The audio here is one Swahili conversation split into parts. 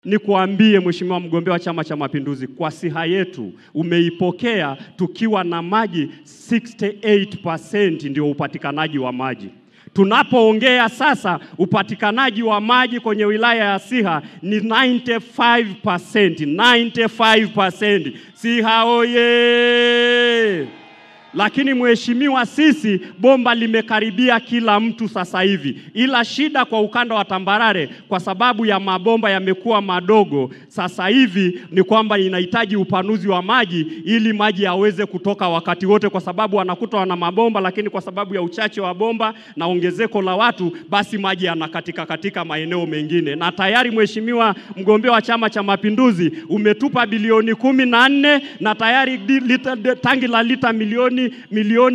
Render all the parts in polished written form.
Nikuambie Mheshimiwa mgombea wa Chama cha Mapinduzi, kwa siha yetu umeipokea tukiwa na maji 68% ndio upatikanaji wa maji. Tunapoongea sasa upatikanaji wa maji kwenye wilaya ya Siha ni 95%. Siha oye! Lakini mheshimiwa, sisi bomba limekaribia kila mtu sasa hivi. Ila shida kwa ukanda wa tambarare kwa sababu ya mabomba yamekuwa madogo sasa hivi ni kwamba inahitaji upanuzi wa maji ili maji yaweze kutoka wakati wote, kwa sababu wanakuta wana mabomba, lakini kwa sababu ya uchache wa bomba na ongezeko la watu basi maji yanakatika katika maeneo mengine. Na tayari mheshimiwa mgombea wa Chama cha Mapinduzi umetupa bilioni 14 na tayari tangi la lita milioni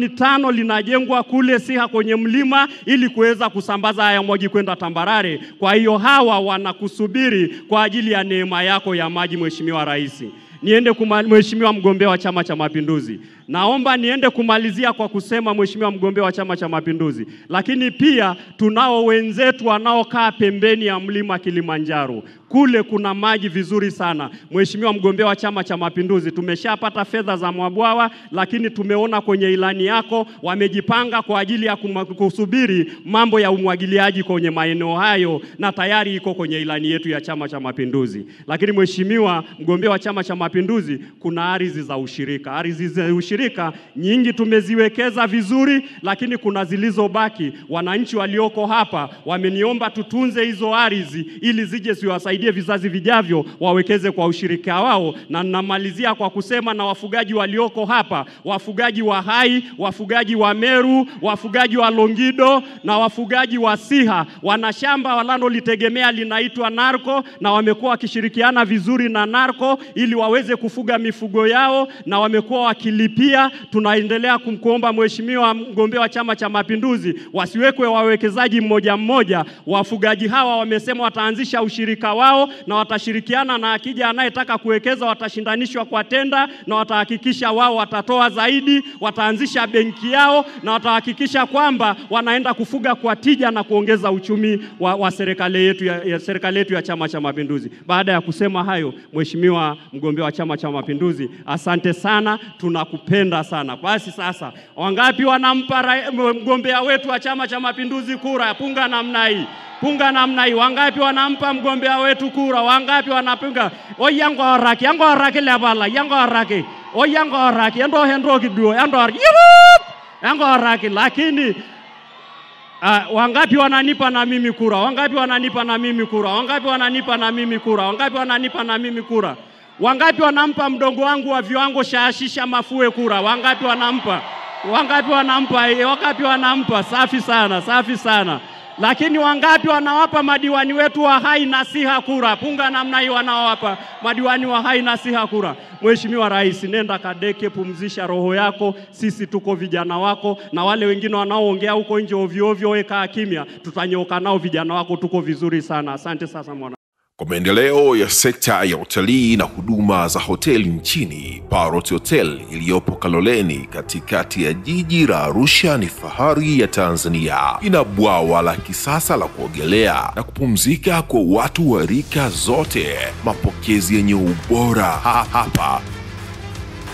5 linajengwa kule Siha kwenye mlima ili kuweza kusambaza haya maji kwenda tambarare. Kwa hiyo hawa wanakusubiri kwa ajili ya neema yako ya maji Mheshimiwa Rais. Niende Mheshimiwa mgombea wa Chama cha Mapinduzi, naomba niende kumalizia kwa kusema Mheshimiwa mgombea wa Chama cha Mapinduzi, lakini pia tunao wenzetu wanaokaa pembeni ya mlima Kilimanjaro. Kule kuna maji vizuri sana. Mheshimiwa mgombea wa Chama cha Mapinduzi, tumeshapata fedha za mabwawa, lakini tumeona kwenye ilani yako wamejipanga kwa ajili ya kusubiri mambo ya umwagiliaji kwenye maeneo hayo, na tayari iko kwenye ilani yetu ya Chama cha Mapinduzi. Lakini Mheshimiwa mgombea wa Chama cha Mapinduzi, kuna ardhi za ushirika. Ardhi za ushirika nyingi tumeziwekeza vizuri, lakini kuna zilizobaki. Wananchi walioko hapa wameniomba tutunze hizo ardhi ili zije ziwasaidie vizazi vijavyo wawekeze kwa ushirika wao. Na ninamalizia kwa kusema na wafugaji walioko hapa, wafugaji wa Hai, wafugaji wa Meru, wafugaji wa Longido na wafugaji wa Siha, wana shamba wanalolitegemea linaitwa Narco, na wamekuwa wakishirikiana vizuri na Narco ili waweze kufuga mifugo yao na wamekuwa wakilipia. Tunaendelea kumkuomba Mheshimiwa mgombea wa Chama cha Mapinduzi wasiwekwe wawekezaji mmoja mmoja. Wafugaji hawa wamesema wataanzisha ushirika wao na watashirikiana, na akija anayetaka kuwekeza watashindanishwa kwa tenda, na watahakikisha wao watatoa zaidi, wataanzisha benki yao na watahakikisha kwamba wanaenda kufuga kwa tija na kuongeza uchumi wa serikali yetu ya Chama cha Mapinduzi. Baada ya kusema hayo, Mheshimiwa mgombea wa Chama cha Mapinduzi, asante sana, tunakupenda sana. Basi sasa, wangapi wanampa mgombea wetu wa Chama cha Mapinduzi kura? Punga namna hii. Punga namna hii. Wangapi wanampa mgombea wetu kura? Wangapi wanapunga? Oyango haraki lebala, yango haraki. Oyango haraki, endo kiduo, yango haraki. Lakini wangapi wananipa na mimi kura? Wangapi wananipa na mimi kura? Wangapi wananipa na mimi kura? Wangapi wananipa na mimi kura? Wangapi wanampa mdogo wangu wa viwango Shashisha Mafue kura? Wangapi wanampa? Wangapi wanampa? Wangapi wanampa? Safi sana, safi sana. Lakini wangapi wanawapa madiwani wetu wa Hai na Siha kura? Punga namna hii, wanawapa madiwani wa Hai na Siha kura. Mheshimiwa Rais, nenda kadeke, pumzisha roho yako. Sisi tuko vijana wako, na wale wengine wanaoongea huko nje ovyo ovyo weka kimya, tutanyoka nao vijana wako, tuko vizuri sana. Asante sasa mwana. Kwa maendeleo ya sekta ya utalii na huduma za hoteli nchini, Parrot Hotel iliyopo Kaloleni katikati ya jiji la Arusha ni fahari ya Tanzania. Ina bwawa la kisasa la kuogelea na kupumzika kwa watu wa rika zote, mapokezi yenye ubora. Hapa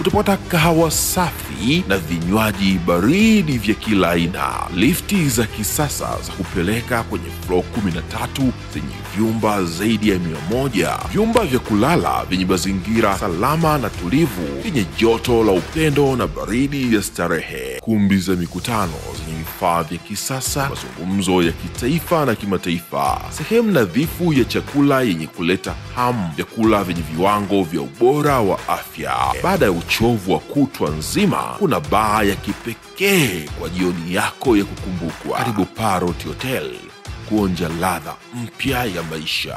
utapata kahawa safi na vinywaji baridi vya kila aina, lifti za kisasa za kupeleka kwenye floor 13 zenye vyumba zaidi ya 100, vyumba vya kulala vyenye mazingira salama na tulivu, vyenye joto la upendo na baridi ya starehe, kumbi za mikutano zenye vifaa vya kisasa, mazungumzo ya kitaifa na kimataifa, sehemu nadhifu ya chakula yenye kuleta hamu, vyakula vyenye viwango vya ubora wa afya. Baada ya uchovu wa kutwa nzima, kuna baa ya kipekee kwa jioni yako ya kukumbukwa. Karibu Parrot Hotel kuonja ladha mpya ya maisha.